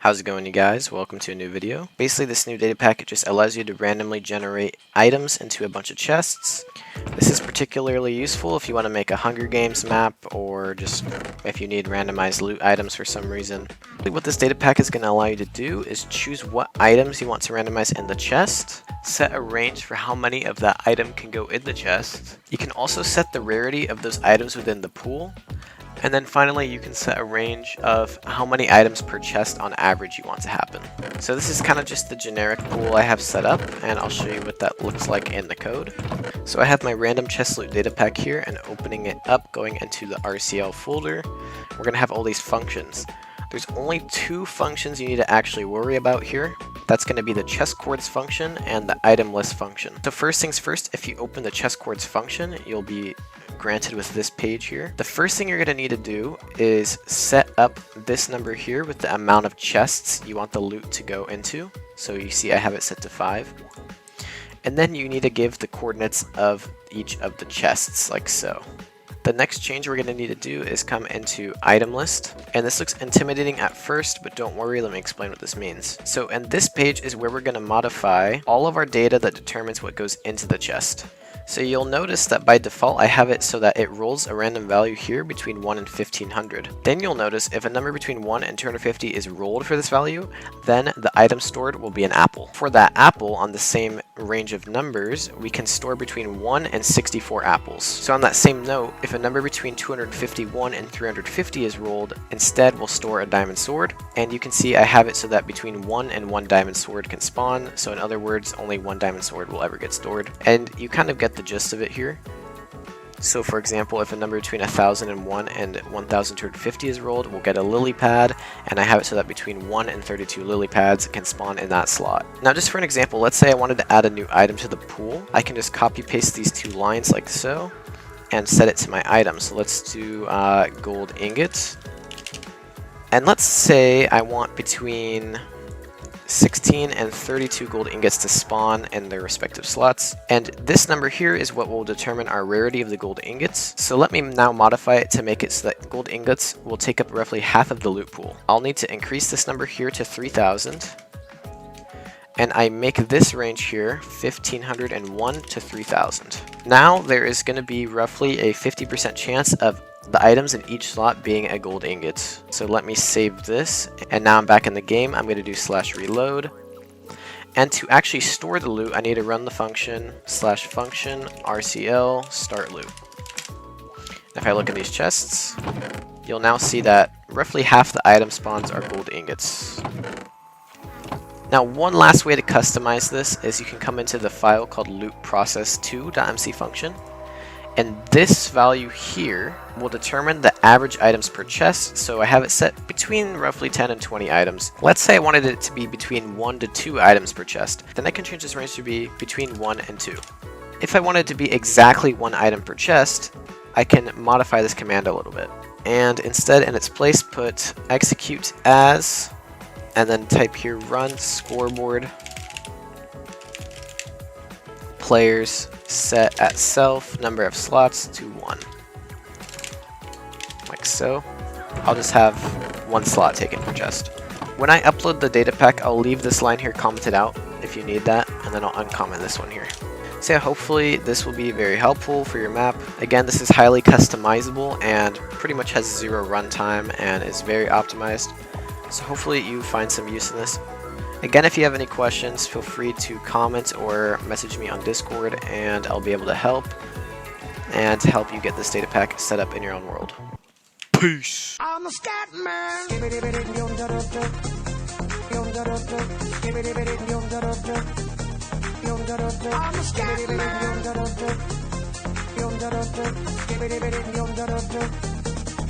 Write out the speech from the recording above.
How's it going, you guys? Welcome to a new video. Basically, this new data packet just allows you to randomly generate items into a bunch of chests. This is particularly useful if you want to make a Hunger Games map or just if you need randomized loot items for some reason. What this data pack is going to allow you to do is choose what items you want to randomize in the chest, set a range for how many of that item can go in the chest. You can also set the rarity of those items within the pool. And then finally, you can set a range of how many items per chest on average you want to happen. So this is kind of just the generic pool I have set up, and I'll show you what that looks like in the code. So I have my random chest loot data pack here, and opening it up, going into the RCL folder, we're going to have all these functions. There's only two functions you need to actually worry about here. That's going to be the chest coords function and the item list function. So first things first, if you open the chest coords function, you'll be granted with this page here. The first thing you're going to need to do is set up this number here with the amount of chests you want the loot to go into. So you see I have it set to 5. And then you need to give the coordinates of each of the chests like so. The next change we're going to need to do is come into item list, and this looks intimidating at first, but don't worry, let me explain what this means. So in this page is where we're going to modify all of our data that determines what goes into the chest. So you'll notice that by default I have it so that it rolls a random value here between 1 and 1500. Then you'll notice if a number between 1 and 250 is rolled for this value, then the item stored will be an apple. For that apple on the same range of numbers, we can store between 1 and 64 apples. So on that same note, if a number between 251 and 350 is rolled, instead we'll store a diamond sword. And you can see I have it so that between 1 and 1 diamond sword can spawn. So in other words, only 1 diamond sword will ever get stored. And you kind of get the gist of it here. So for example, if a number between 1001 and 1250 is rolled, we'll get a lily pad, and I have it so that between 1 and 32 lily pads can spawn in that slot. Now just for an example, let's say I wanted to add a new item to the pool. I can just copy paste these two lines like so and set it to my item. So let's do gold ingots, and let's say I want between 16 and 32 gold ingots to spawn in their respective slots, and this number here is what will determine our rarity of the gold ingots. So let me now modify it to make it so that gold ingots will take up roughly half of the loot pool. I'll need to increase this number here to 3000, and I make this range here 1501 to 3000. Now there is going to be roughly a 50% chance of the items in each slot being a gold ingot. So let me save this, and now I'm back in the game. I'm going to do /reload, and to actually store the loot I need to run the function /function RCL start loot. If I look in these chests, you'll now see that roughly half the item spawns are gold ingots. Now one last way to customize this is you can come into the file called lootprocess2.mc function, and this value here will determine the average items per chest. So I have it set between roughly 10 and 20 items. Let's say I wanted it to be between 1 to 2 items per chest. Then I can change this range to be between 1 and 2. If I wanted it to be exactly 1 item per chest, I can modify this command a little bit. And instead, in its place, put execute as, and then type here run scoreboard players set at self number of slots to 1, like so. I'll just have 1 slot taken per chest. When I upload the data pack, I'll leave this line here commented out if you need that, and then I'll uncomment this one here. So yeah, hopefully this will be very helpful for your map. Again, this is highly customizable and pretty much has 0 runtime and is very optimized. So hopefully you find some use in this. Again, if you have any questions, feel free to comment or message me on Discord, and I'll be able to help you get this data pack set up in your own world. Peace! I'm a scat man. I'm a scat man.